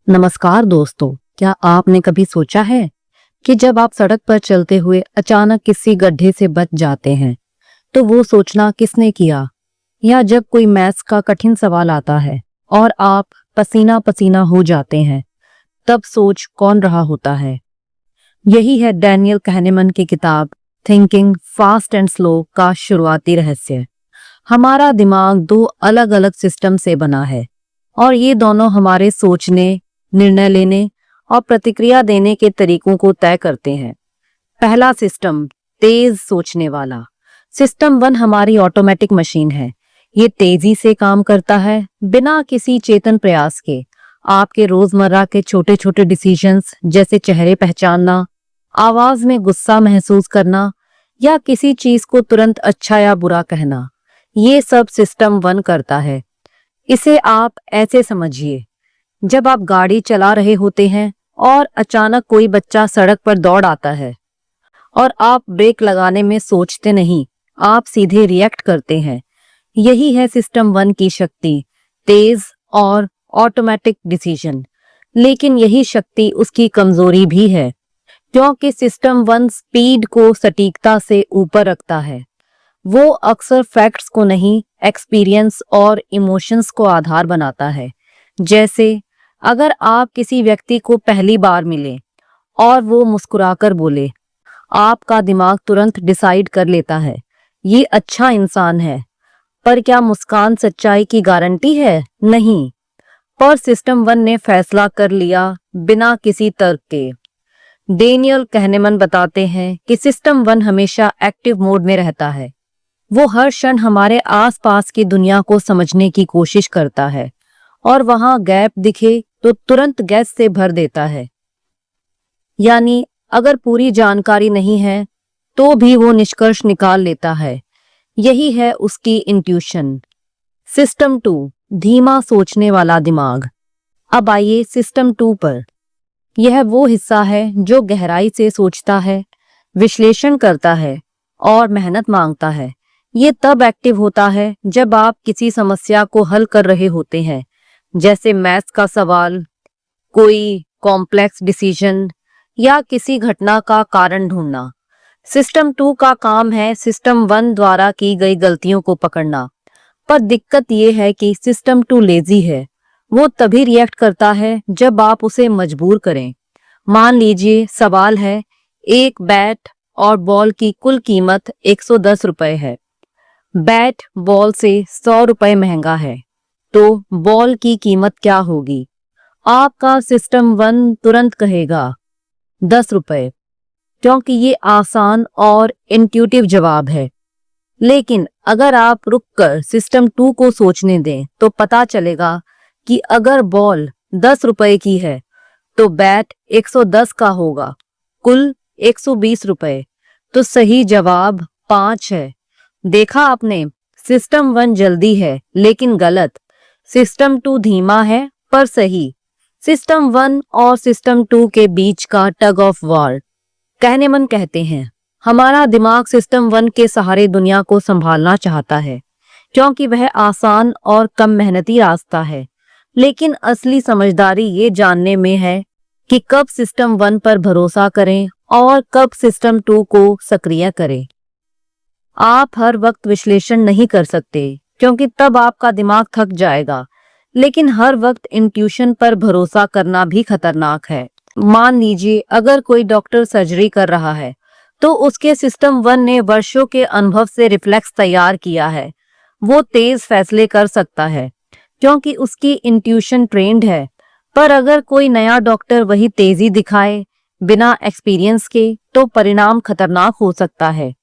नमस्कार दोस्तों, क्या आपने कभी सोचा है कि जब आप सड़क पर चलते हुए अचानक किसी गड्ढे से बच जाते हैं, तो वो सोचना किसने किया? या जब कोई मैथ्स का कठिन सवाल आता है और आप पसीना पसीना हो जाते हैं, तब सोच कौन रहा होता है? यही है डैनियल kahneman की किताब थिंकिंग फास्ट एंड स्लो का शुरुआती रहस्य। हमारा दिमाग दो अलग अलग सिस्टम से बना है और ये दोनों हमारे सोचने, निर्णय लेने और प्रतिक्रिया देने के तरीकों को तय करते हैं। पहला सिस्टम, तेज सोचने वाला। सिस्टम 1 हमारी ऑटोमेटिक मशीन है। ये तेजी से काम करता है, बिना किसी चेतन प्रयास के। आपके रोजमर्रा के छोटे छोटे डिसीजंस, जैसे चेहरे पहचानना, आवाज में गुस्सा महसूस करना या किसी चीज को तुरंत अच्छा या बुरा कहना, ये सब सिस्टम 1 करता है। इसे आप ऐसे समझिए, जब आप गाड़ी चला रहे होते हैं और अचानक कोई बच्चा सड़क पर दौड़ आता है और आप ब्रेक लगाने में सोचते नहीं, आप सीधे रिएक्ट करते हैं। यही है सिस्टम 1 की शक्ति, तेज और ऑटोमेटिक डिसीजन। लेकिन यही शक्ति उसकी कमजोरी भी है, क्योंकि सिस्टम 1 स्पीड को सटीकता से ऊपर रखता है। वो अक्सर फैक्ट्स को नहीं, एक्सपीरियंस और इमोशंस को आधार बनाता है। जैसे अगर आप किसी व्यक्ति को पहली बार मिले और वो मुस्कुराकर बोले, आपका दिमाग तुरंत डिसाइड कर लेता है ये अच्छा इंसान है। पर क्या मुस्कान सच्चाई की गारंटी है? नहीं। पर सिस्टम 1 ने फैसला कर लिया बिना किसी तर्क के। डैनियल kahneman बताते हैं कि सिस्टम 1 हमेशा एक्टिव मोड में रहता है। वो हर क्षण हमारे आसपास की दुनिया को समझने की कोशिश करता है और वहां गैप दिखे तो तुरंत गैस से भर देता है। यानी अगर पूरी जानकारी नहीं है तो भी वो निष्कर्ष निकाल लेता है। यही है उसकी इंट्यूशन। सिस्टम 2, धीमा सोचने वाला दिमाग। अब आइए सिस्टम 2 पर। यह वो हिस्सा है जो गहराई से सोचता है, विश्लेषण करता है और मेहनत मांगता है। ये तब एक्टिव होता है जब आप किसी समस्या को हल कर रहे होते हैं, जैसे मैथ्स का सवाल, कोई कॉम्प्लेक्स डिसीजन या किसी घटना का कारण ढूंढना। सिस्टम 2 का काम है सिस्टम 1 द्वारा की गई गलतियों को पकड़ना। पर दिक्कत यह है कि सिस्टम 2 लेजी है। वो तभी रिएक्ट करता है जब आप उसे मजबूर करें। मान लीजिए सवाल है, एक बैट और बॉल की कुल कीमत 110 रुपए है। बैट बॉल से 100 रुपए महंगा है, तो बॉल की कीमत क्या होगी? आपका सिस्टम 1 तुरंत कहेगा 10 रुपए, क्योंकि ये आसान और इंट्यूटिव जवाब है। लेकिन अगर आप रुककर सिस्टम 2 को सोचने दें तो पता चलेगा कि अगर बॉल 10 रुपए की है तो बैट 110 का होगा, कुल 120 रुपए। तो सही जवाब 5 है। देखा आपने, सिस्टम 1 जल्दी है लेकिन गलत। सिस्टम 2 धीमा है पर सही। सिस्टम 1 और सिस्टम 2 के बीच का टग ऑफ वॉर। kahneman कहते हैं, हमारा दिमाग सिस्टम 1 के सहारे दुनिया को संभालना चाहता है, क्योंकि वह आसान और कम मेहनती रास्ता है। लेकिन असली समझदारी ये जानने में है कि कब सिस्टम 1 पर भरोसा करें और कब सिस्टम 2 को सक्रिय करें। आप हर वक्त विश्लेषण नहीं कर सकते, क्योंकि तब आपका दिमाग थक जाएगा। लेकिन हर वक्त इंट्यूशन पर भरोसा करना भी खतरनाक है। मान लीजिए अगर कोई डॉक्टर सर्जरी कर रहा है, तो उसके सिस्टम 1 ने वर्षों के अनुभव से रिफ्लेक्स तैयार किया है। वो तेज फैसले कर सकता है, क्योंकि उसकी इंट्यूशन ट्रेंड है। पर अगर कोई नया डॉक्टर वही तेजी दिखाए बिना एक्सपीरियंस के, तो परिणाम खतरनाक हो सकता है।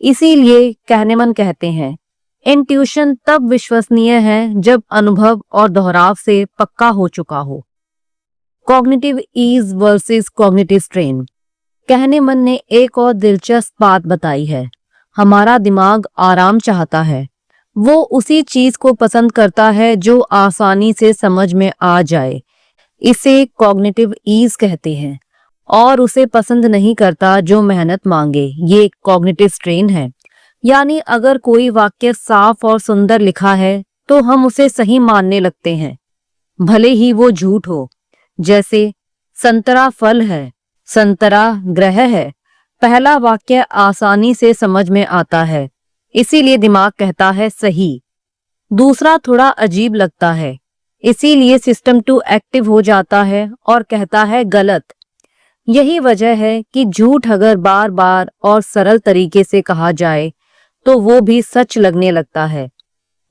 इसीलिए kahneman कहते हैं, इंट्यूशन तब विश्वसनीय है जब अनुभव और दोहराव से पक्का हो चुका हो। Cognitive ease versus cognitive strain. kahneman ने एक और दिलचस्प बात बताई है, हमारा दिमाग आराम चाहता है। वो उसी चीज को पसंद करता है जो आसानी से समझ में आ जाए, इसे कॉग्निटिव ईज कहते हैं। और उसे पसंद नहीं करता जो मेहनत मांगे, ये कॉग्निटिव स्ट्रेन है। यानी अगर कोई वाक्य साफ और सुंदर लिखा है तो हम उसे सही मानने लगते हैं, भले ही वो झूठ हो। जैसे संतरा फल है, संतरा ग्रह है। पहला वाक्य आसानी से समझ में आता है, इसीलिए दिमाग कहता है सही। दूसरा थोड़ा अजीब लगता है, इसीलिए सिस्टम 2 एक्टिव हो जाता है और कहता है गलत। यही वजह है कि झूठ अगर बार बार और सरल तरीके से कहा जाए तो वो भी सच लगने लगता है।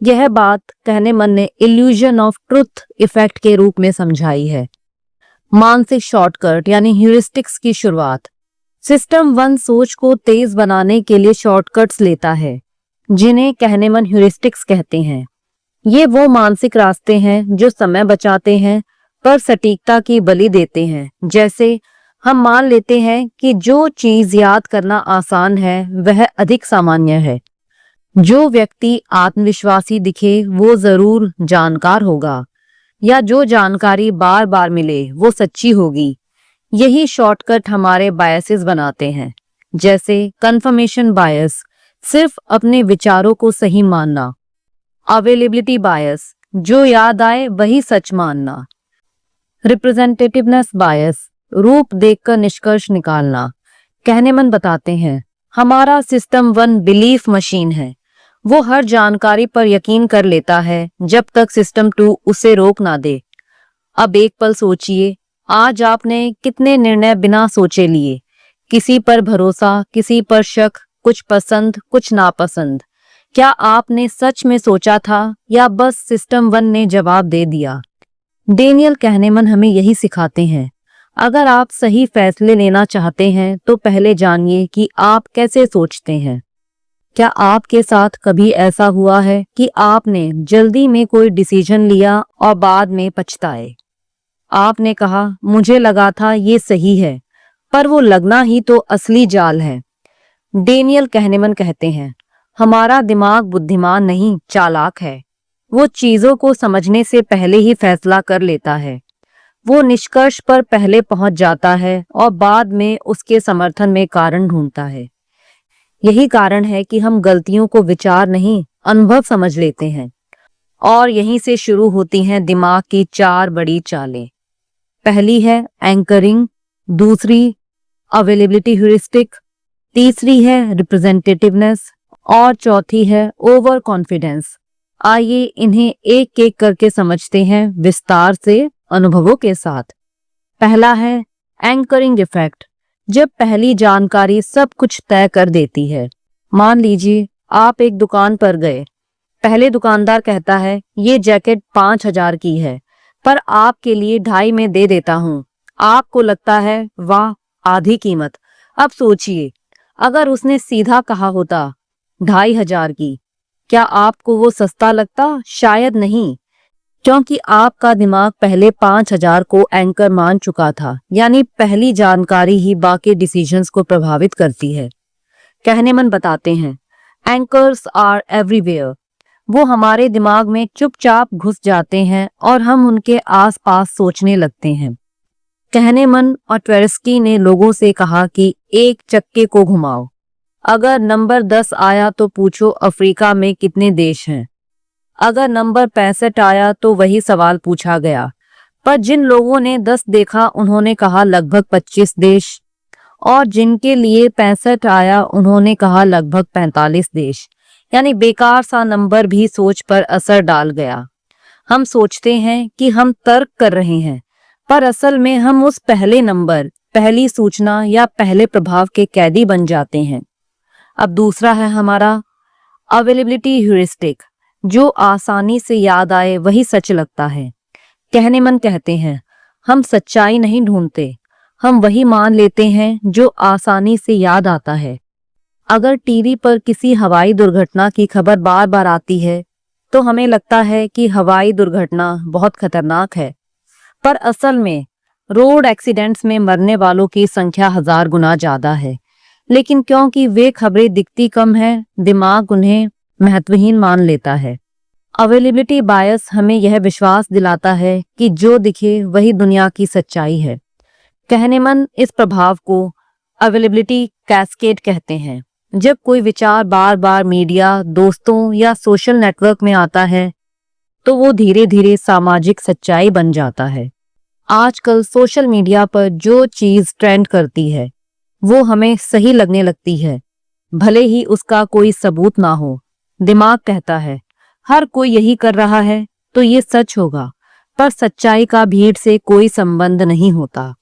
यह बात कहनेमन ने इल्यूजन ऑफ ट्रुथ इफेक्ट के रूप में समझाई है। मानसिक शॉर्टकट यानी ह्यूरिस्टिक्स की शुरुआत। सिस्टम 1 सोच को तेज बनाने के लिए शॉर्टकट्स लेता है, जिन्हें कहनेमन ह्यूरिस्टिक्स कहते हैं। ये वो मानसिक रास्ते हैं जो समय बचाते हैं पर सटीकता की बलि देते हैं। जैसे हम मान लेते हैं कि जो चीज याद करना आसान है वह अधिक सामान्य है। जो व्यक्ति आत्मविश्वासी दिखे वो जरूर जानकार होगा, या जो जानकारी बार बार मिले वो सच्ची होगी। यही शॉर्टकट हमारे बायसेस बनाते हैं, जैसे कंफर्मेशन बायस, सिर्फ अपने विचारों को सही मानना। अवेलेबिलिटी बायस, जो याद आए वही सच मानना। रिप्रेजेंटेटिवनेस बायस, रूप देखकर निष्कर्ष निकालना। कहनेमन बताते हैं हमारा सिस्टम 1 बिलीफ मशीन है। वो हर जानकारी पर यकीन कर लेता है जब तक सिस्टम 2 उसे रोक ना दे। अब एक पल सोचिए, आज आपने कितने निर्णय बिना सोचे लिए? किसी पर भरोसा, किसी पर शक, कुछ पसंद, कुछ नापसंद। क्या आपने सच में सोचा था या बस सिस्टम 1 ने जवाब दे दिया? डेनियल कहनेमन हमें यही सिखाते हैं। अगर आप सही फैसले लेना चाहते हैं तो पहले जानिए कि आप कैसे सोचते हैं। क्या आपके साथ कभी ऐसा हुआ है कि आपने जल्दी में कोई डिसीजन लिया और बाद में पछताए? आपने कहा मुझे लगा था ये सही है, पर वो लगना ही तो असली जाल है। डेनियल कहनेमन कहते हैं हमारा दिमाग बुद्धिमान नहीं, चालाक है। वो चीजों को समझने से पहले ही फैसला कर लेता है। वो निष्कर्ष पर पहले पहुंच जाता है और बाद में उसके समर्थन में कारण ढूंढता है। यही कारण है कि हम गलतियों को विचार नहीं, अनुभव समझ लेते हैं। और यहीं से शुरू होती हैं दिमाग की 4 बड़ी चालें। पहली है एंकरिंग, दूसरी अवेलेबिलिटी ह्यूरिस्टिक, तीसरी है रिप्रेजेंटेटिवनेस और चौथी है ओवर कॉन्फिडेंस। आइए इन्हें एक एक करके समझते हैं विस्तार से, अनुभवों के साथ। पहला है एंकरिंग इफेक्ट, जब पहली जानकारी सब कुछ तय कर देती है। मान लीजिए आप एक दुकान पर गए। पहले दुकानदार कहता है ये जैकेट 5,000 की है, पर आपके लिए 2.5 में दे देता हूँ। आपको लगता है वाह, आधी कीमत। अब सोचिए, अगर उसने सीधा कहा होता 2,500 की, क्या आपको वो सस्ता लगता? शायद नहीं, क्योंकि आपका दिमाग पहले 5,000 को एंकर मान चुका था। यानी पहली जानकारी ही बाकी डिसीजंस को प्रभावित करती है। कहनेमन बताते हैं एंकर्स आर एवरीवेयर। वो हमारे दिमाग में चुपचाप घुस जाते हैं और हम उनके आसपास सोचने लगते हैं। कहनेमन और ट्वेरेस्की ने लोगों से कहा कि एक चक्के को घुमाओ। अगर नंबर 10 आया तो पूछो अफ्रीका में कितने देश हैं। अगर नंबर 65 आया तो वही सवाल पूछा गया, पर जिन लोगों ने 10 देखा उन्होंने कहा लगभग 25 देश, और जिनके लिए 65 आया उन्होंने कहा लगभग 45 देश। यानी बेकार सा नंबर भी सोच पर असर डाल गया। हम सोचते हैं कि हम तर्क कर रहे हैं, पर असल में हम उस पहले नंबर, पहली सूचना या पहले प्रभाव के कैदी बन जाते हैं। अब दूसरा है हमारा अवेलेबिलिटी ह्यूरिस्टिक, जो आसानी से याद आए वही सच लगता है। कहनेमन कहते हैं हम सच्चाई नहीं ढूंढते, हम वही मान लेते हैं जो आसानी से याद आता है। अगर टीवी पर किसी हवाई दुर्घटना की खबर बार बार आती है तो हमें लगता है कि हवाई दुर्घटना बहुत खतरनाक है, पर असल में रोड एक्सीडेंट्स में मरने वालों की संख्या 1000 गुना ज्यादा है। लेकिन क्योंकि वे खबरें दिखती कम है, दिमाग उन्हें महत्वहीन मान लेता है। अवेलेबिलिटी बायस हमें यह विश्वास दिलाता है कि जो दिखे वही दुनिया की सच्चाई है। कहनेमन इस प्रभाव को अवेलेबिलिटी कैस्केड कहते हैं। जब कोई विचार बार बार मीडिया, दोस्तों या सोशल नेटवर्क में आता है तो वो धीरे धीरे सामाजिक सच्चाई बन जाता है। आजकल सोशल मीडिया पर जो चीज ट्रेंड करती है वो हमें सही लगने लगती है, भले ही उसका कोई सबूत ना हो। दिमाग कहता है हर कोई यही कर रहा है तो ये सच होगा, पर सच्चाई का भीड़ से कोई संबंध नहीं होता।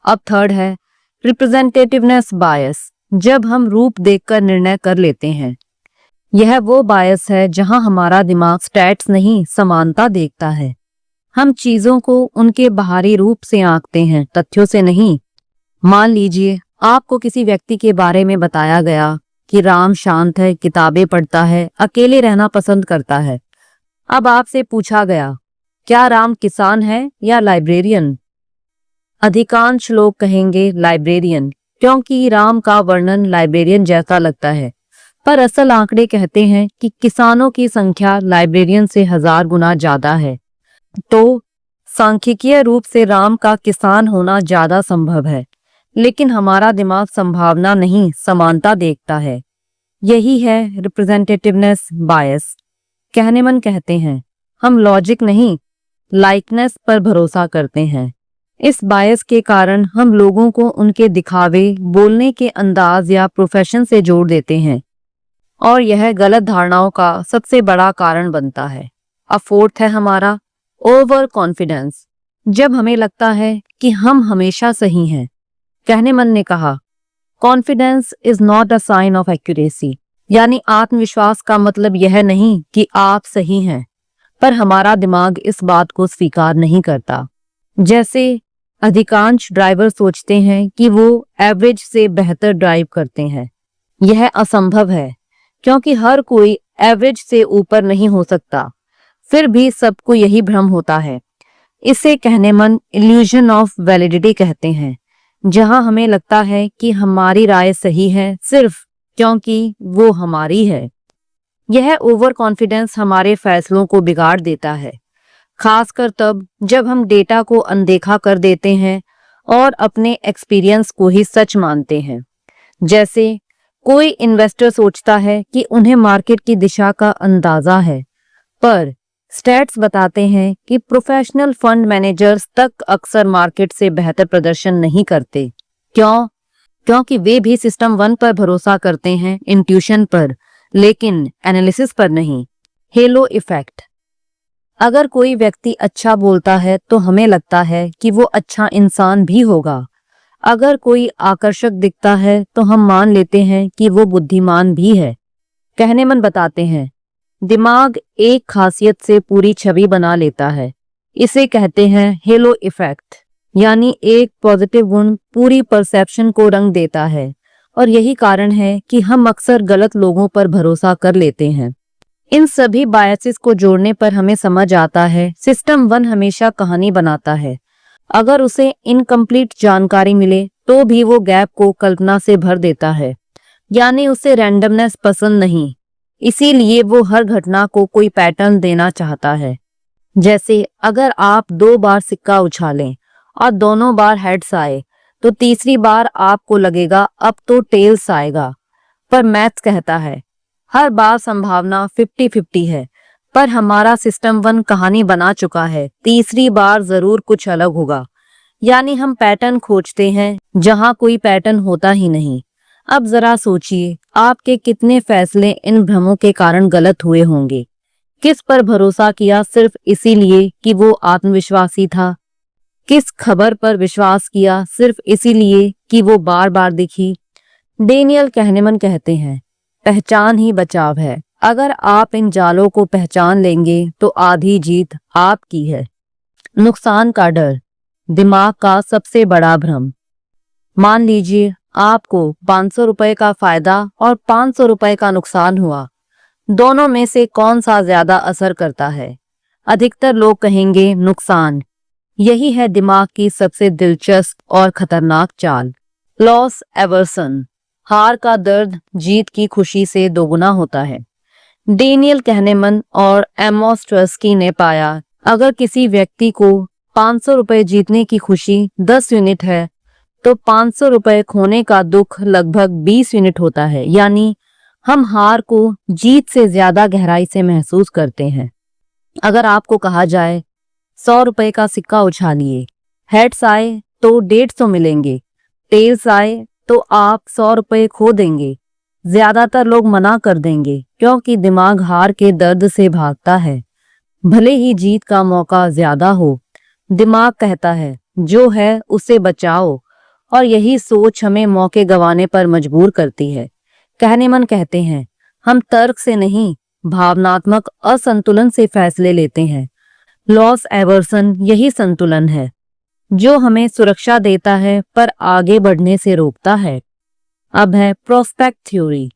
अब थर्ड है रिप्रेजेंटेटिवनेस बायस। जब हम रूप देखकर निर्णय कर लेते हैं, यह वो बायस है जहां हमारा दिमाग स्टैट्स नहीं समानता देखता है। हम चीजों को उनके बाहरी रूप से आंकते हैं, तथ्यों से नहीं। मान लीजिए आपको किसी व्यक्ति के बारे में बताया गया कि राम शांत है, किताबें पढ़ता है, अकेले रहना पसंद करता है। अब आपसे पूछा गया क्या राम किसान है या लाइब्रेरियन? अधिकांश लोग कहेंगे लाइब्रेरियन, क्योंकि राम का वर्णन लाइब्रेरियन जैसा लगता है। पर असल आंकड़े कहते हैं कि किसानों की संख्या लाइब्रेरियन से 1000 गुना ज्यादा है। तो सांख्यिकीय रूप से राम का किसान होना ज्यादा संभव है, लेकिन हमारा दिमाग संभावना नहीं समानता देखता है। यही है रिप्रेजेंटेटिवनेस बायस। कहनेमन कहते हैं हम लॉजिक नहीं लाइकनेस पर भरोसा करते हैं। इस बायस के कारण हम लोगों को उनके दिखावे, बोलने के अंदाज या प्रोफेशन से जोड़ देते हैं, और यह गलत धारणाओं का सबसे बड़ा कारण बनता है। अब फोर्थ है हमारा ओवर कॉन्फिडेंस। जब हमें लगता है कि हम हमेशा सही हैं। कहनेमन ने कहा confidence is not a sign of accuracy, यानी आत्मविश्वास का मतलब यह नहीं कि आप सही हैं, पर हमारा दिमाग इस बात को स्वीकार नहीं करता। जैसे अधिकांश ड्राइवर सोचते हैं कि वो एवरेज से बेहतर ड्राइव करते हैं। यह असंभव है, क्योंकि हर कोई एवरेज से ऊपर नहीं हो सकता। फिर भी सबको यही भ्रम होता है। इसे कहनेमन इल्यूजन ऑफ वैलिडिटी कहते हैं, जहां हमें लगता है कि हमारी राय सही है सिर्फ क्योंकि वो हमारी है। यह ओवर कॉन्फिडेंस हमारे फैसलों को बिगाड़ देता है, खासकर तब जब हम डेटा को अनदेखा कर देते हैं और अपने एक्सपीरियंस को ही सच मानते हैं। जैसे कोई इन्वेस्टर सोचता है कि उन्हें मार्केट की दिशा का अंदाजा है, पर स्टैट्स बताते हैं कि प्रोफेशनल फंड मैनेजर्स तक अक्सर मार्केट से बेहतर प्रदर्शन नहीं करते। क्यों? क्योंकि वे भी सिस्टम 1 पर भरोसा करते हैं, इंट्यूशन पर, लेकिन एनालिसिस पर नहीं। Hello effect. अगर कोई व्यक्ति अच्छा बोलता है तो हमें लगता है कि वो अच्छा इंसान भी होगा। अगर कोई आकर्षक दिखता है तो हम मान लेते हैं कि वो बुद्धिमान भी है। कहनेमन बताते हैं दिमाग एक खासियत से पूरी छवि बना लेता है। इसे कहते हैं हेलो इफेक्ट, यानी एक पॉजिटिव गुण पूरी परसेप्शन को रंग देता है, और यही कारण है कि हम अक्सर गलत लोगों पर भरोसा कर लेते हैं। इन सभी बायसेस को जोड़ने पर हमें समझ आता है सिस्टम 1 हमेशा कहानी बनाता है। अगर उसे इनकम्प्लीट जानकारी मिले तो भी वो गैप को कल्पना से भर देता है, यानी उसे रैंडमनेस पसंद नहीं, इसीलिए वो हर घटना को कोई पैटर्न देना चाहता है। जैसे अगर आप 2 बार सिक्का उछालें और दोनों बार हेड्स आए तो तीसरी बार आपको लगेगा अब तो टेल्स आएगा, पर मैथ्स कहता है हर बार संभावना 50-50 है। पर हमारा सिस्टम 1 कहानी बना चुका है, तीसरी बार जरूर कुछ अलग होगा, यानी हम पैटर्न खोजते हैं जहां कोई पैटर्न होता ही नहीं। अब जरा सोचिए आपके कितने फैसले इन भ्रमों के कारण गलत हुए होंगे। किस पर भरोसा किया सिर्फ इसीलिए कि वो आत्मविश्वासी था? किस खबर पर विश्वास किया सिर्फ इसीलिए कि वो बार बार दिखी? डेनियल कहनेमन कहते हैं पहचान ही बचाव है। अगर आप इन जालों को पहचान लेंगे तो आधी जीत आपकी है। नुकसान का डर, दिमाग का सबसे बड़ा भ्रम। मान लीजिए आपको 500 रुपए का फायदा और 500 रुपए का नुकसान हुआ, दोनों में से कौन सा ज्यादा असर करता है? अधिकतर लोग कहेंगे नुकसान। यही है दिमाग की सबसे दिलचस्प और खतरनाक चाल। लॉस एवर्सन, हार का दर्द जीत की खुशी से दोगुना होता है। डेनियल कहनेमन और एमोस ट्वेस्की ने पाया अगर किसी व्यक्ति को 500 रुपए जीतने की खुशी 10 यूनिट है तो 500 रुपए खोने का दुख लगभग 20 यूनिट होता है, यानी हम हार को जीत से ज्यादा गहराई से महसूस करते हैं। अगर आपको कहा जाए 100 रुपए का सिक्का उछालिए, हेड्स आए तो 150 मिलेंगे, टेल्स आए तो आप 100 रुपए खो देंगे। ज्यादातर लोग मना कर देंगे क्योंकि दिमाग हार के दर्द से भागता है, भले ही जीत का मौका ज्यादा हो। दिमाग कहता है जो है उसे बचाओ, और यही सोच हमें मौके गंवाने पर मजबूर करती है। कहनेमन कहते हैं हम तर्क से नहीं, भावनात्मक असंतुलन से फैसले लेते हैं। लॉस एवर्सन यही संतुलन है जो हमें सुरक्षा देता है पर आगे बढ़ने से रोकता है। अब है प्रोस्पेक्ट थ्योरी।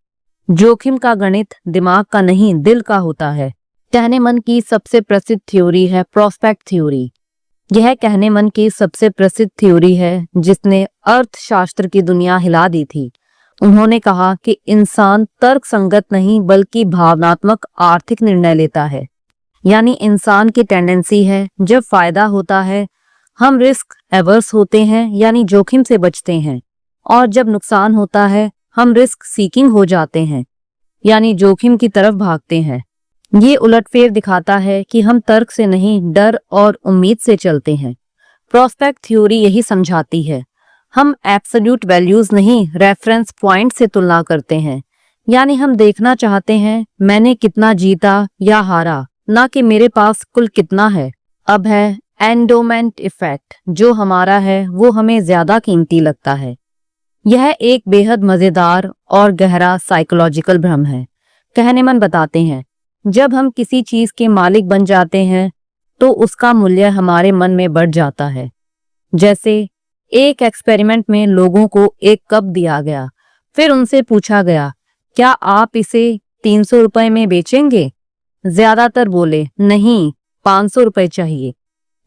जोखिम का गणित दिमाग का नहीं, दिल का होता है। कहनेमन की सबसे प्रसिद्ध थ्योरी है प्रोस्पेक्ट थ्योरी। यह कहनेमन की सबसे प्रसिद्ध थ्योरी है जिसने अर्थशास्त्र की दुनिया हिला दी थी। उन्होंने कहा कि इंसान तर्क संगत नहीं बल्कि भावनात्मक आर्थिक निर्णय लेता है। यानी इंसान की टेंडेंसी है, जब फायदा होता है हम रिस्क एवर्स होते हैं यानी जोखिम से बचते हैं, और जब नुकसान होता है हम रिस्क सीकिंग हो जाते हैं यानी जोखिम की तरफ भागते हैं। ये उलटफेर दिखाता है कि हम तर्क से नहीं, डर और उम्मीद से चलते हैं। प्रोस्पेक्ट थ्योरी यही समझाती है हम एब्सोल्यूट वैल्यूज नहीं, रेफरेंस पॉइंट से तुलना करते हैं। यानी हम देखना चाहते हैं मैंने कितना जीता या हारा, ना कि मेरे पास कुल कितना है। अब है एंडोमेंट इफेक्ट। जो हमारा है वो हमें ज्यादा कीमती लगता है। यह एक बेहद मजेदार और गहरा साइकोलॉजिकल भ्रम है। कहनेमन बताते हैं जब हम किसी चीज के मालिक बन जाते हैं तो उसका मूल्य हमारे मन में बढ़ जाता है। जैसे एक एक्सपेरिमेंट में लोगों को एक कप दिया गया, फिर उनसे पूछा गया क्या आप इसे 300 रुपए में बेचेंगे? ज्यादातर बोले नहीं, 500 रुपए चाहिए।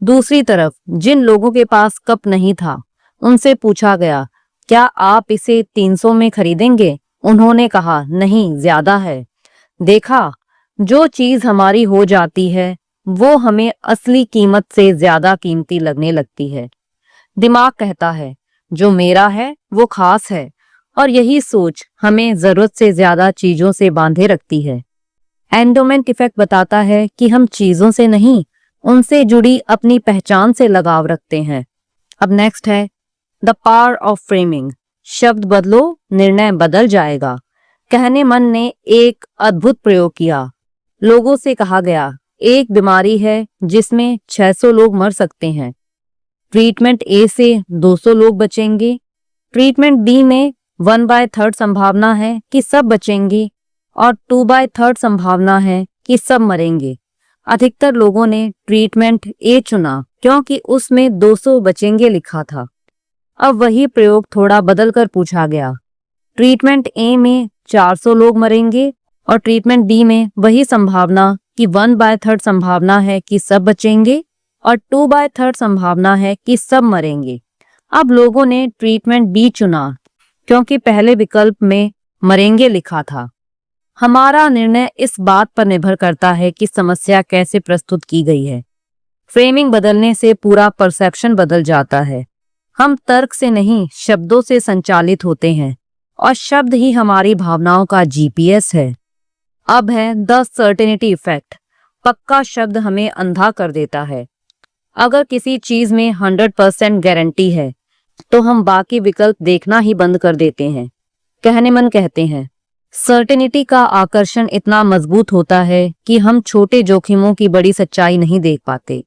दूसरी तरफ जिन लोगों के पास कप नहीं था उनसे पूछा गया क्या आप इसे 300 में खरीदेंगे? उन्होंने कहा नहीं, ज्यादा है। देखा, जो चीज हमारी हो जाती है वो हमें असली कीमत से ज्यादा कीमती लगने लगती है। दिमाग कहता है जो मेरा है वो खास है, और यही सोच हमें जरूरत से ज्यादा चीजों से बांधे रखती है। एंडोमेंट इफेक्ट बताता है कि हम चीजों से नहीं, उनसे जुड़ी अपनी पहचान से लगाव रखते हैं। अब नेक्स्ट है द पावर ऑफ फ्रेमिंग। शब्द बदलो, निर्णय बदल जाएगा। कहनेमन ने एक अद्भुत प्रयोग किया। लोगों से कहा गया एक बीमारी है जिसमें 600 लोग मर सकते हैं। ट्रीटमेंट ए से 200 लोग बचेंगे। ट्रीटमेंट बी में 1/3 संभावना है कि सब बचेंगे और 2/3 संभावना है कि सब मरेंगे। अधिकतर लोगों ने ट्रीटमेंट ए चुना क्योंकि उसमें 200 बचेंगे लिखा था। अब वही प्रयोग थोड़ा बदलकर पूछा गया। ट्रीटमेंट ए में 400 लोग मरेंगे और ट्रीटमेंट बी में वही संभावना कि 1/3 संभावना है कि सब बचेंगे और 2/3 संभावना है कि सब मरेंगे। अब लोगों ने ट्रीटमेंट बी चुना क्योंकि पहले विकल्प में मरेंगे लिखा था। हमारा निर्णय इस बात पर निर्भर करता है कि समस्या कैसे प्रस्तुत की गई है। फ्रेमिंग बदलने से पूरा परसेप्शन बदल जाता है। हम तर्क से नहीं, शब्दों से संचालित होते हैं और शब्द ही हमारी भावनाओं का जीपीएस है। अब है द सर्टेनिटी इफेक्ट। पक्का शब्द हमें अंधा कर देता है। अगर किसी चीज में 100% गारंटी है तो हम बाकी विकल्प देखना ही बंद कर देते हैं। कहनेमन कहते हैं सर्टेनिटी का आकर्षण इतना मजबूत होता है कि हम छोटे जोखिमों की बड़ी सच्चाई नहीं देख पाते।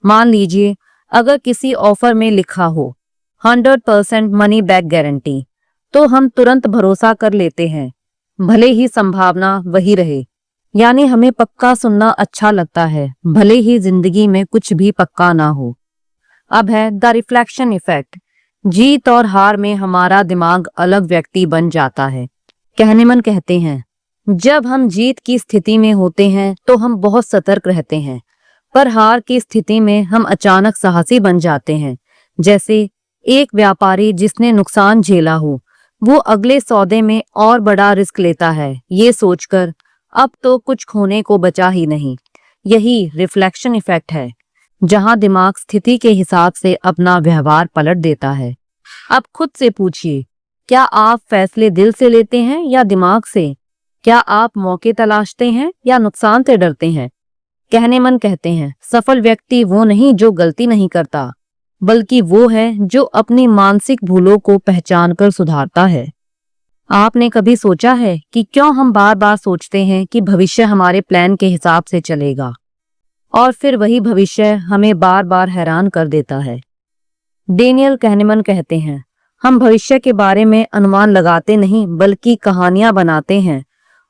मान लीजिए अगर किसी ऑफर में लिखा हो 100% मनी बैक गारंटी, तो हम तुरंत भरोसा कर लेते हैं, भले ही संभावना वही रहे। यानी हमें पक्का सुनना अच्छा लगता है, भले ही जिंदगी में कुछ भी पक्का ना हो। अब है द रिफ्लेक्शन इफेक्ट। जीत और हार में हमारा दिमाग अलग व्यक्ति बन जाता है। कहनेमन कहते हैं जब हम जीत की स्थिति में होते हैं तो हम बहुत सतर्क रहते हैं, पर हार की स्थिति में हम अचानक साहसी बन जाते हैं। जैसे एक व्यापारी जिसने नुकसान झेला हो, वो अगले सौदे में और बड़ा रिस्क लेता है, ये सोचकर अब तो कुछ खोने को बचा ही नहीं। यही रिफ्लेक्शन इफेक्ट है, जहां दिमाग स्थिति के हिसाब से अपना व्यवहार पलट देता है। अब खुद से पूछिए, क्या आप फैसले दिल से लेते हैं या दिमाग से? क्या आप मौके तलाशते हैं या नुकसान से डरते हैं? कहनेमन कहते हैं सफल व्यक्ति वो नहीं जो गलती नहीं करता, बल्कि वो है जो अपनी मानसिक भूलों को पहचानकर सुधारता है। आपने कभी सोचा है कि क्यों हम बार बार सोचते हैं कि भविष्य हमारे प्लान के हिसाब से चलेगा, और फिर वही भविष्य हमें बार बार हैरान कर देता है। डेनियल कहनेमन कहते हैं, हम भविष्य के बारे में अनुमान लगाते नहीं बल्कि कहानियां बनाते हैं,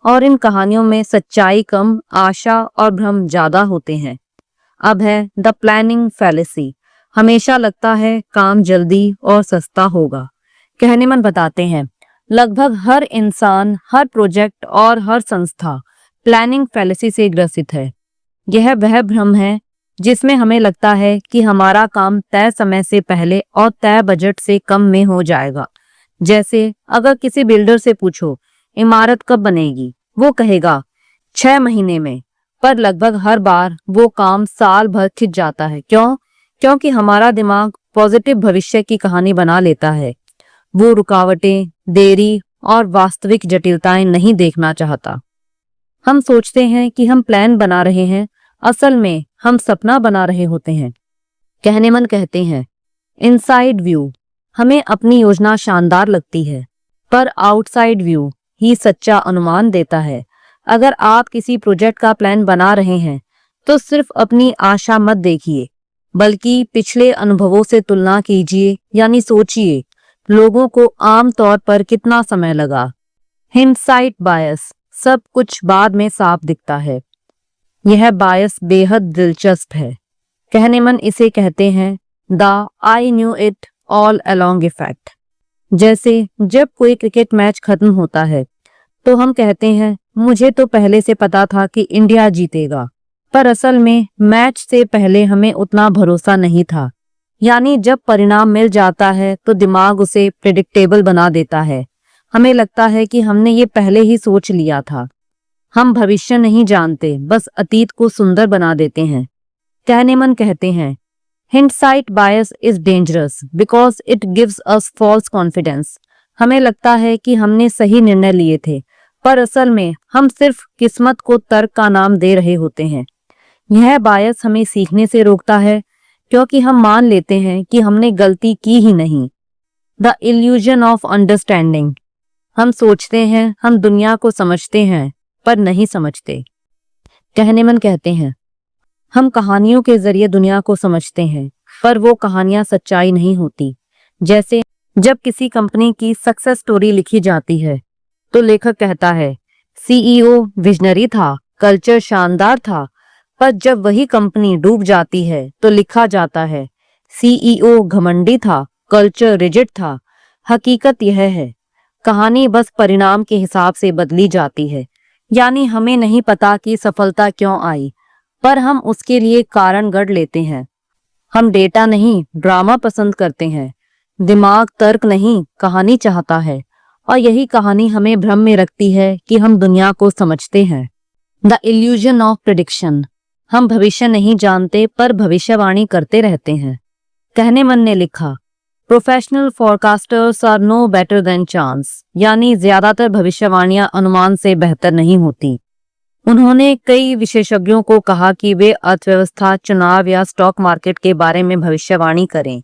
और इन कहानियों में सच्चाई कम, आशा और भ्रम ज्यादा होते हैं। अब है द प्लानिंग फैलेसी। हमेशा लगता है काम जल्दी और सस्ता होगा। कहनेमन बताते हैं, लगभग हर इंसान, हर प्रोजेक्ट और हर संस्था प्लानिंग फैलेसी से ग्रसित है। यह वह भ्रम है जिसमें हमें लगता है कि हमारा काम तय समय से पहले और तय बजट से कम में हो जाएगा। जैसे अगर किसी बिल्डर से पूछो इमारत कब बनेगी, वो कहेगा 6 महीने में, पर लगभग हर बार वो काम साल भर खिंच जाता है। क्यों? क्योंकि हमारा दिमाग पॉजिटिव भविष्य की कहानी बना लेता है। वो रुकावटें, देरी और वास्तविक जटिलताएं नहीं देखना चाहता। हम सोचते हैं कि हम प्लान बना रहे हैं, असल में हम सपना बना रहे होते हैं। कहनेमन कहते हैं, इनसाइड व्यू, हमें अपनी योजना शानदार लगती है, पर आउटसाइड व्यू ही सच्चा अनुमान देता है। अगर आप किसी प्रोजेक्ट का प्लान बना रहे हैं तो सिर्फ अपनी आशा मत देखिए, बल्कि पिछले अनुभवों से तुलना कीजिए, यानी सोचिए लोगों को आम तौर पर कितना समय लगा। हिंडसाइट बायस, सब कुछ बाद में साफ दिखता है। यह बायस बेहद दिलचस्प है। कहनेमन इसे कहते हैं the I knew it all along effect. जैसे जब कोई क्रिकेट मैच खत्म होता है तो हम कहते हैं, मुझे तो पहले से पता था कि इंडिया जीतेगा, पर असल में मैच से पहले हमें उतना भरोसा नहीं था। यानी जब परिणाम मिल जाता है तो दिमाग उसे प्रेडिक्टेबल बना देता है। हमें लगता है कि हमने ये पहले ही सोच लिया था। हम भविष्य नहीं जानते, बस अतीत को सुंदर बना देते हैं। कहनेमन कहते हैं, hindsight bias is dangerous because it gives us false confidence. हमें लगता है कि हमने सही निर्णय लिए थे, पर असल में हम सिर्फ किस्मत को तर्क का नाम दे रहे होते हैं। यह बायस हमें सीखने से रोकता है क्योंकि हम मान लेते हैं कि हमने गलती की ही नहीं। द इल्यूजन ऑफ अंडरस्टैंडिंग, हम सोचते हैं हम दुनिया को समझते हैं पर नहीं समझते। कहनेमन कहते हैं, हम कहानियों के जरिए दुनिया को समझते हैं, पर वो कहानियां सच्चाई नहीं होती। जैसे जब किसी कंपनी की सक्सेस स्टोरी लिखी जाती है तो लेखक कहता है, सीईओ विजनरी था, कल्चर शानदार था, पर जब वही कंपनी डूब जाती है तो लिखा जाता है, सीईओ घमंडी था, कल्चर रिजिड था। हकीकत यह है, कहानी बस परिणाम के हिसाब से बदली जाती है। यानी हमें नहीं पता कि सफलता क्यों आई, पर हम उसके लिए कारण गढ़ लेते हैं। हम डेटा नहीं, ड्रामा पसंद करते हैं। दिमाग तर्क नहीं, कहानी चाहता है, और यही कहानी हमें भ्रम में रखती है कि हम दुनिया को समझते हैं। द इल्यूजन ऑफ प्रेडिक्शन, हम भविष्य नहीं जानते पर भविष्यवाणी करते रहते हैं। कहनेमन ने लिखा, professional forecasters are no better than chance, यानी ज्यादातर भविष्यवाणियां अनुमान से बेहतर नहीं होती। उन्होंने कई विशेषज्ञों को कहा कि वे अर्थव्यवस्था, चुनाव या स्टॉक मार्केट के बारे में भविष्यवाणी करें,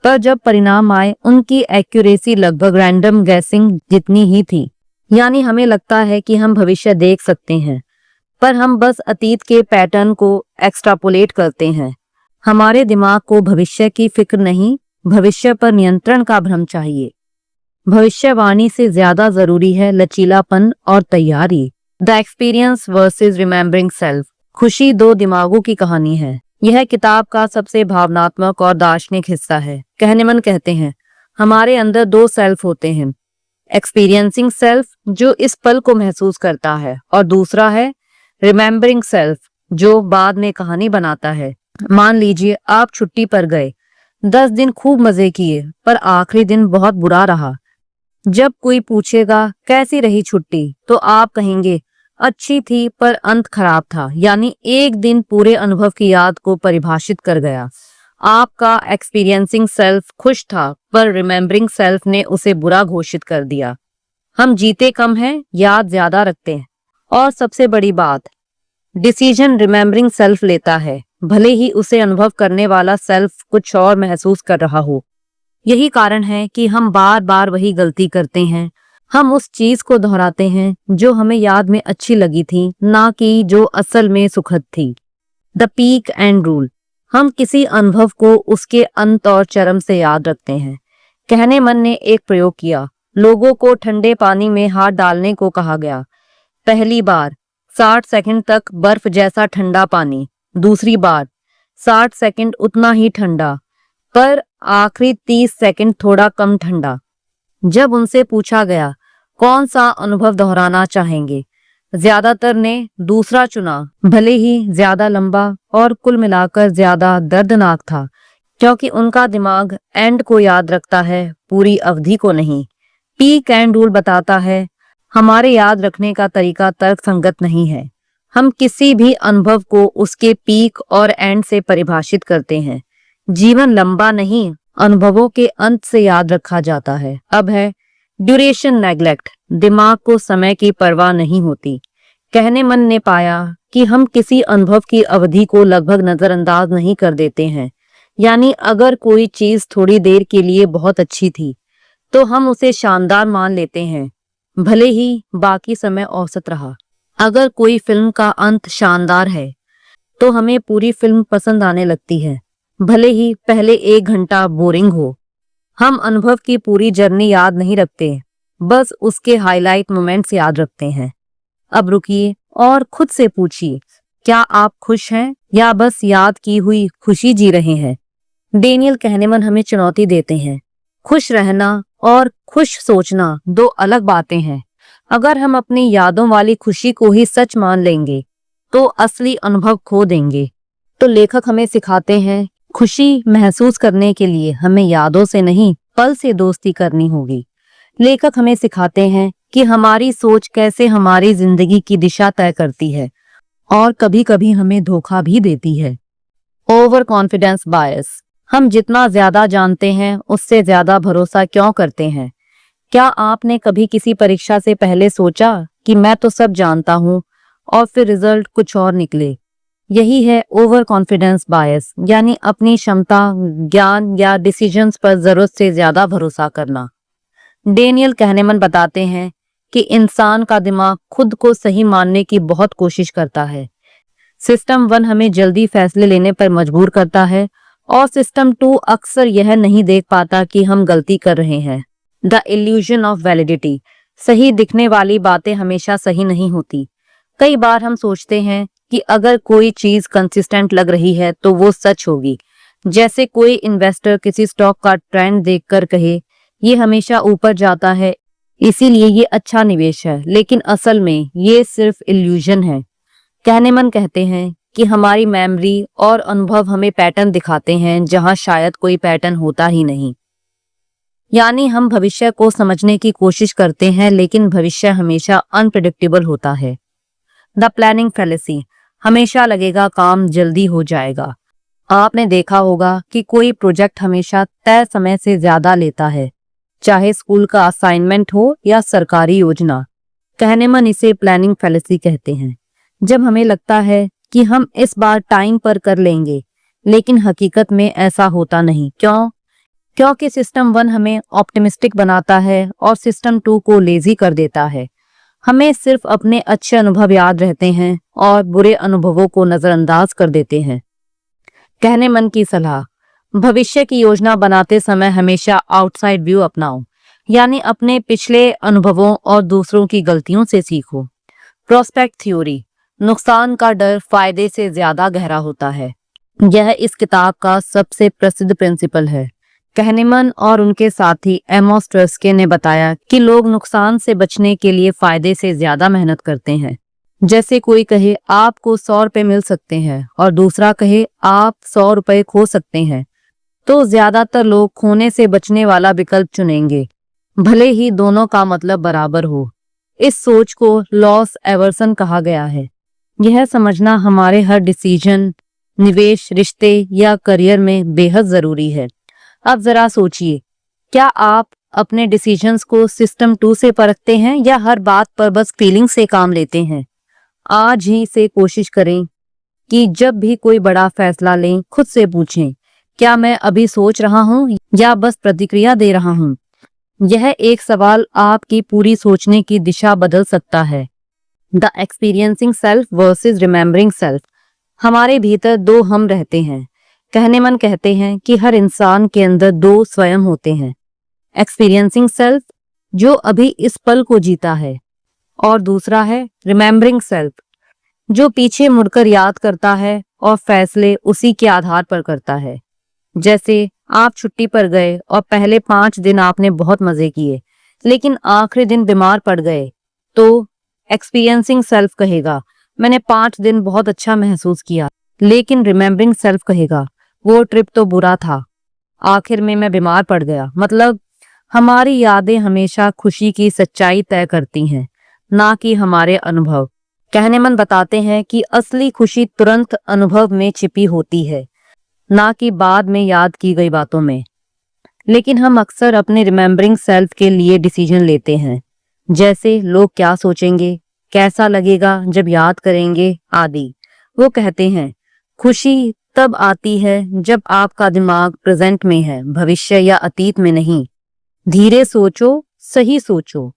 पर जब परिणाम आए उनकी एक्यूरेसी लगभग रैंडम गैसिंग जितनी ही थी। यानी हमें लगता है कि हम भविष्य देख सकते हैं, पर हम बस अतीत के पैटर्न को एक्सट्रापोलेट करते हैं। हमारे दिमाग को भविष्य की फिक्र नहीं, भविष्य पर नियंत्रण का भ्रम चाहिए। भविष्यवाणी से ज्यादा जरूरी है लचीलापन और तैयारी। The experience versus remembering self, खुशी दो दिमागों की कहानी है। यह किताब का सबसे भावनात्मक और दार्शनिक हिस्सा है। कहनेमन कहते हैं, हमारे अंदर 2 सेल्फ होते हैं, एक्सपीरियंसिंग सेल्फ जो इस पल को महसूस करता है, और दूसरा है रिमेम्बरिंग सेल्फ जो बाद में कहानी बनाता है। मान लीजिए आप छुट्टी पर गए, 10 दिन खूब मजे किए, पर आखिरी दिन बहुत बुरा रहा। जब कोई पूछेगा कैसी रही छुट्टी, तो आप कहेंगे अच्छी थी पर अंत खराब था। यानी एक दिन पूरे अनुभव की याद को परिभाषित कर गया। आपका एक्सपीरियंसिंग सेल्फ खुश था, पर रिमेम्बरिंग सेल्फ ने उसे बुरा घोषित कर दिया। हम जीते कम हैं, याद ज्यादा रखते हैं। और सबसे बड़ी बात, डिसीजन रिमेम्बरिंग सेल्फ लेता है, भले ही उसे अनुभव करने वाला सेल्फ कुछ और महसूस कर रहा हो। यही कारण है कि हम बार बार वही गलती करते हैं। हम उस चीज को दोहराते हैं जो हमें याद में अच्छी लगी थी, ना कि जो असल में सुखद थी। The peak and rule. हम किसी अनुभव को उसके अंत और चरम से याद रखते हैं। कहनेमन ने एक प्रयोग किया। लोगों को ठंडे पानी में हाथ डालने को कहा गया। पहली बार 60 सेकंड तक बर्फ जैसा ठंडा पानी, दूसरी बार 60 सेकंड उतना ही ठंडा, पर आखिरी 30 सेकंड थोड़ा कम ठंडा। जब उनसे पूछा गया कौन सा अनुभव दोहराना चाहेंगे, ज्यादातर ने दूसरा चुना, भले ही ज्यादा लंबा और कुल मिलाकर ज्यादा दर्दनाक था, क्योंकि उनका दिमाग एंड को याद रखता है, पूरी अवधि को नहीं। पीक एंड रूल बताता है हमारे याद रखने का तरीका तर्कसंगत नहीं है। हम किसी भी अनुभव को उसके पीक और एंड से परिभाषित करते हैं। जीवन लंबा नहीं, अनुभवों के अंत से याद रखा जाता है। अब है ड्यूरेशन नेग्लेक्ट। दिमाग को समय की परवाह नहीं होती। कहनेमन ने पाया कि हम किसी अनुभव की अवधि को लगभग नजरअंदाज नहीं कर देते हैं। यानी अगर कोई चीज थोड़ी देर के लिए बहुत अच्छी थी तो हम उसे शानदार मान लेते हैं, भले ही बाकी समय औसत रहा। अगर कोई फिल्म का अंत शानदार है तो हमें पूरी फिल्म पसंद आने लगती है, भले ही पहले 1 घंटा बोरिंग हो। हम अनुभव की पूरी जर्नी याद नहीं रखते, बस उसके हाईलाइट मोमेंट्स याद रखते हैं। अब रुकिए और खुद से पूछिए, क्या आप खुश हैं या बस याद की हुई खुशी जी रहे हैं? डेनियल कहनेमन हमें चुनौती देते हैं। खुश रहना और खुश सोचना दो अलग बातें हैं। अगर हम अपनी यादों वाली खुशी को ही सच मान लेंगे तो असली अनुभव खो देंगे। तो लेखक हमें सिखाते हैं खुशी महसूस करने के लिए हमें यादों से नहीं, पल से दोस्ती करनी होगी। लेखक हमें सिखाते हैं कि हमारी सोच कैसे हमारी जिंदगी की दिशा तय करती है और कभी कभी हमें धोखा भी देती है। ओवर कॉन्फिडेंस बायस। हम जितना ज्यादा जानते हैं उससे ज्यादा भरोसा क्यों करते हैं? क्या आपने कभी किसी परीक्षा से पहले सोचा कि मैं तो सब जानता हूँ और फिर रिजल्ट कुछ और निकले? यही है ओवर कॉन्फिडेंस बायस, यानी अपनी क्षमता, ज्ञान या डिसीजंस पर जरूरत से ज्यादा भरोसा करना। डेनियल कहनेमन बताते हैं कि इंसान का दिमाग खुद को सही मानने की बहुत कोशिश करता है। सिस्टम 1 हमें जल्दी फैसले लेने पर मजबूर करता है और सिस्टम 2 अक्सर यह नहीं देख पाता कि हम गलती कर रहे हैं। The illusion of validity. सही दिखने वाली बातें हमेशा सही नहीं होती। कई बार हम सोचते हैं कि अगर कोई चीज कंसिस्टेंट लग रही है तो वो सच होगी। जैसे कोई इन्वेस्टर किसी स्टॉक का ट्रेंड देखकर कहे ये हमेशा ऊपर जाता है इसीलिए ये अच्छा निवेश है, लेकिन असल में ये सिर्फ इल्यूजन है। कहनेमन कहते हैं कि हमारी मेमोरी और अनुभव हमें पैटर्न दिखाते हैं जहां शायद कोई पैटर्न होता ही नहीं। यानी हम भविष्य को समझने की कोशिश करते हैं लेकिन भविष्य हमेशा अनप्रेडिक्टेबल होता है। The planning fallacy. हमेशा लगेगा काम जल्दी हो जाएगा। आपने देखा होगा कि कोई प्रोजेक्ट हमेशा तय समय से ज्यादा लेता है, चाहे स्कूल का असाइनमेंट हो या सरकारी योजना। कहनेमन इसे प्लानिंग फैलेसी कहते हैं। जब हमें लगता है कि हम इस बार टाइम पर कर लेंगे, लेकिन हकीकत में ऐसा होता नहीं। क्यों? क्योंकि सिस्टम 1 हमें ऑप्टिमिस्टिक बनाता है और सिस्टम 2 को लेजी कर देता है। हमें सिर्फ अपने अच्छे अनुभव याद रहते हैं और बुरे अनुभवों को नजरअंदाज कर देते हैं। कहनेमन की सलाह। भविष्य की योजना बनाते समय हमेशा आउटसाइड व्यू अपनाओ, यानी अपने पिछले अनुभवों और दूसरों की गलतियों से सीखो। Prospect theory. नुकसान का डर फायदे से ज्यादा गहरा होता है। यह इस किताब का सबसे प्रसिद्ध प्रिंसिपल है। कहनेमन और उनके साथी एमोस ट्वेस्के ने बताया कि लोग नुकसान से बचने के लिए फायदे से ज्यादा मेहनत करते हैं। जैसे कोई कहे आपको 100 रुपए मिल सकते हैं और दूसरा कहे आप 100 रुपए खो सकते हैं, तो ज्यादातर लोग खोने से बचने वाला विकल्प चुनेंगे, भले ही दोनों का मतलब बराबर हो। इस सोच को लॉस एवर्सन कहा गया है। यह समझना हमारे हर डिसीजन, निवेश, रिश्ते या करियर में बेहद जरूरी है। अब जरा सोचिए, क्या आप अपने डिसीजंस को सिस्टम 2 से परखते हैं या हर बात पर बस फीलिंग से काम लेते हैं? आज ही से कोशिश करें कि जब भी कोई बड़ा फैसला लें, खुद से पूछें, क्या मैं अभी सोच रहा हूँ या बस प्रतिक्रिया दे रहा हूँ? यह एक सवाल आपकी पूरी सोचने की दिशा बदल सकता है। The experiencing self versus remembering self. हमारे भीतर दो हम रहते हैं। कहनेमन कहते हैं कि हर इंसान के अंदर दो स्वयं होते हैं। एक्सपीरियंसिंग सेल्फ, जो अभी इस पल को जीता है, और दूसरा है रिमेम्बरिंग सेल्फ, जो पीछे मुड़कर याद करता है और फैसले उसी के आधार पर करता है। जैसे आप छुट्टी पर गए और पहले 5 दिन आपने बहुत मजे किए, लेकिन आखिरी दिन बीमार पड़ गए, तो एक्सपीरियंसिंग सेल्फ कहेगा मैंने 5 दिन बहुत अच्छा महसूस किया, लेकिन रिमेम्बरिंग सेल्फ कहेगा वो ट्रिप तो बुरा था, आखिर में मैं बीमार पड़ गया। मतलब हमारी यादें हमेशा खुशी की सच्चाई तय करती हैं, ना कि हमारे अनुभव। कहनेमन बताते हैं कि असली खुशी तुरंत अनुभव में छिपी होती है, ना कि बाद में याद की गई बातों में। लेकिन हम अक्सर अपने रिमेम्बरिंग सेल्फ के लिए डिसीजन लेते हैं, जैसे लोग क्या सोचेंगे, कैसा लगेगा जब याद करेंगे, आदि। वो कहते हैं खुशी तब आती है जब आपका दिमाग प्रेजेंट में है, भविष्य या अतीत में नहीं। धीरे सोचो, सही सोचो।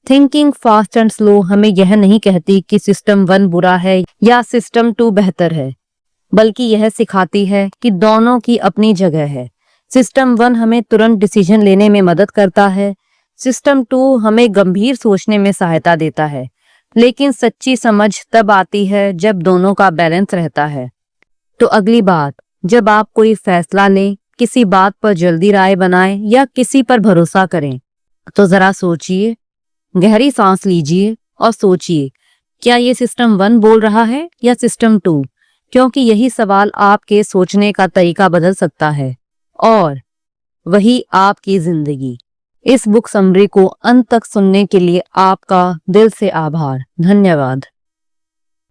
थिंकिंग फास्ट एंड स्लो हमें यह नहीं कहती कि सिस्टम 1 बुरा है या सिस्टम 2 बेहतर है, बल्कि यह सिखाती है कि दोनों की अपनी जगह है। सिस्टम 1 हमें तुरंत डिसीजन लेने में मदद करता है, सिस्टम 2 हमें गंभीर सोचने में सहायता देता है। लेकिन सच्ची समझ तब आती है जब दोनों का बैलेंस रहता है। तो अगली बात, जब आप कोई फैसला लें, किसी बात पर जल्दी राय बनाएं या किसी पर भरोसा करें, तो जरा सोचिए, गहरी सांस लीजिए और सोचिए, क्या ये सिस्टम 1 बोल रहा है या सिस्टम 2? क्योंकि यही सवाल आपके सोचने का तरीका बदल सकता है, और वही आपकी जिंदगी। इस बुक समरी को अंत तक सुनने के लिए आपका दिल से आभार। धन्यवाद।